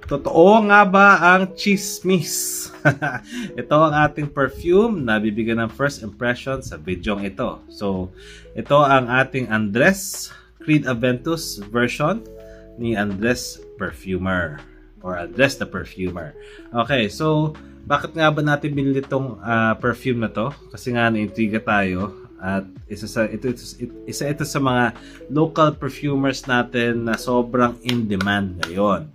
Totoo nga ba ang chismis? Ito ang ating perfume na bibigyan ng first impression sa videong ito. So, ito ang ating Andres Creed Aventus version ni Andres Perfumer or Andres the Perfumer. Okay, so bakit nga ba natin binili itong perfume na to? Kasi nga naintriga tayo at isa ito sa mga local perfumers natin na sobrang in demand ngayon.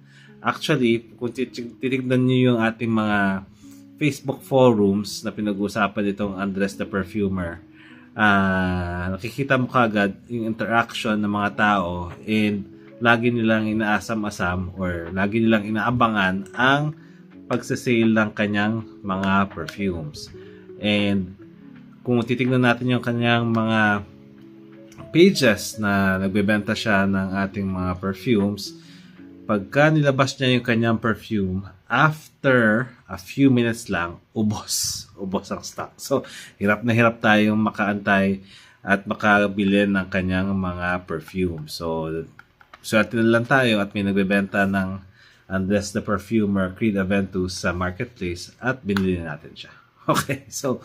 Actually, kung titignan niyo yung ating mga Facebook forums na pinag-uusapan itong Andres the Perfumer, nakikita mo kagad yung interaction ng mga tao and lagi nilang inaasam-asam or lagi nilang inaabangan ang pagsasale ng kanyang mga perfumes. And kung titignan natin yung kanyang mga pages na nagbebenta siya ng ating mga perfumes, pagka nilabas niya yung kanyang perfume, after a few minutes lang, ubos ang stock. So, hirap na hirap tayong makaantay at makabili ng kanyang mga perfume. So, swerte na lang tayo at may nagbebenta ng Andres the Perfumer Creed Aventus sa marketplace at binili natin siya. Okay, so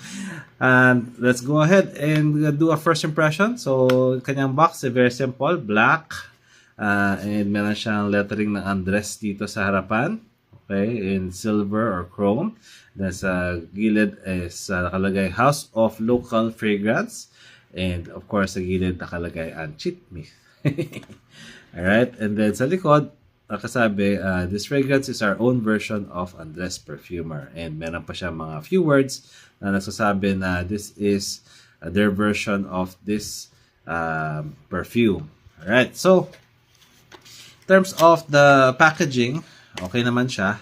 let's go ahead and do a first impression. So, kanyang box is very simple, black. And meron siyang lettering ng Andres dito sa harapan. Okay, in silver or chrome. Then sa gilid is nakalagay House of Local Fragrance. And of course, sa gilid nakalagay ang Cheat Me. Alright, and then sa likod, nakasabi, this fragrance is our own version of Andres Perfumer. And meron pa siya mga few words na nagsasabi na this is their version of this perfume. Alright, so terms of the packaging, okay naman siya.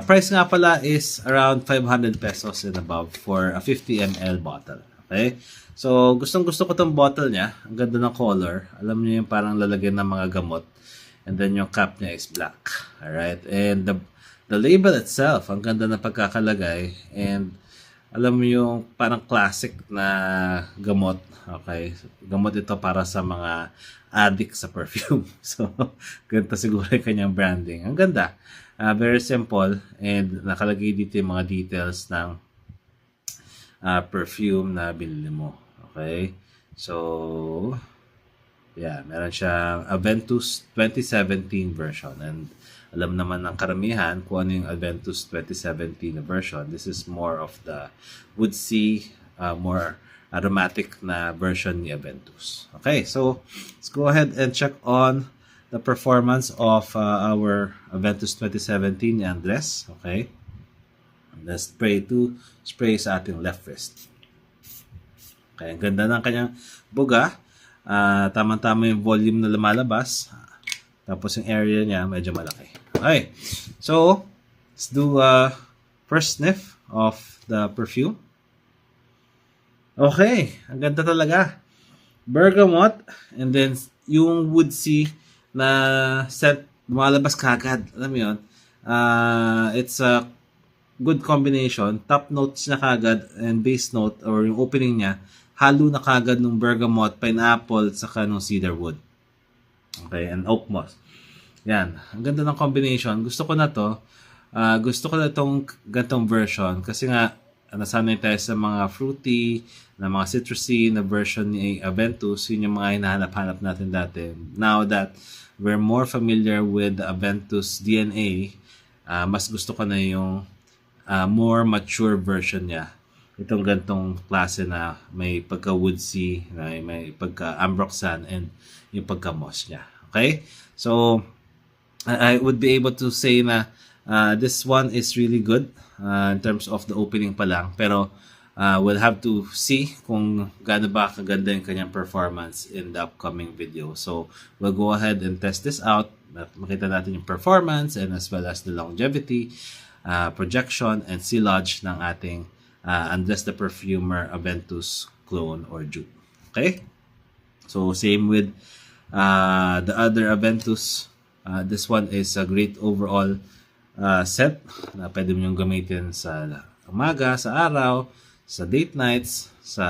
Price nga pala is around 500 pesos and above for a 50 ml bottle. Okay? So, gustong-gusto ko tong bottle niya. Ang ganda ng color. Alam niyo yung parang lalagyan ng mga gamot. And then yung cap niya is black. Alright? And the label itself, ang ganda na pagkakalagay. And alam mo yung parang classic na gamot. Okay? Gamot ito para sa mga addict sa perfume. So, ganito siguro yung kanyang branding. Ang ganda. Very simple. And nakalagay dito yung mga details ng perfume na binili mo. Okay? So, yeah. Meron siyang Aventus 2017 version. And alam naman ng karamihan kung ano yung Aventus 2017 version. This is more of the woodsy, more aromatic na version ni Aventus. Okay, so let's go ahead and check on the performance of our Aventus 2017 ni Andres. Okay, let's spray sa ating left wrist. Okay, ang ganda ng kanyang buga. Tama-tama yung volume na lumalabas. Tapos yung area niya medyo malaki. Okay, so let's do first sniff of the perfume. Okay, ang ganda talaga. Bergamot, and then yung woodsy na scent, lumalabas kagad. Alam mo yun? It's a good combination. Top notes niya kagad and base note or yung opening niya, halo na kagad ng bergamot, pineapple, saka ng cedarwood. Okay, and oak moss. Yan, ang ganda ng combination. Gusto ko na to. Gusto ko na itong gantong version kasi nga nasanay tayo sa mga fruity, na mga citrusy na version ni Aventus. Yun yung mga hinahanap-hanap natin dati. Now that we're more familiar with the Aventus DNA, mas gusto ko na yung more mature version niya. Itong gantong klase na may pagka-woodsy, may pagka-ambroxan, and yung pagka-moss niya. Okay? So, I would be able to say na this one is really good in terms of the opening pa lang. Pero we'll have to see kung gaano ba kaganda yung kanyang performance in the upcoming video. So, we'll go ahead and test this out. Makita natin yung performance and as well as the longevity, projection, and sealage ng ating Andres the Perfumer Aventus clone or dupe. Okay? So, same with the other Aventus. This one is a great overall set na pwede mo yung gamitin sa umaga, sa araw, sa date nights, sa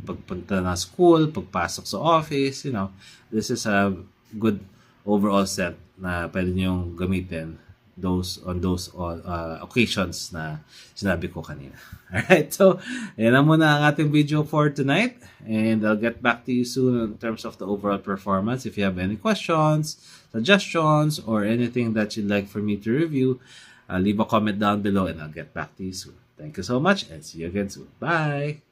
pagpunta na school, pagpasok sa office, this is a good overall set na pwede nyo gamitin those occasions na sinabi ko kanina. Alright, so yan na muna ang ating video for tonight, and I'll get back to you soon in terms of the overall performance. If you have any questions, suggestions, or anything that you'd like for me to review, leave a comment down below and I'll get back to you soon. Thank you so much and see you again soon. Bye!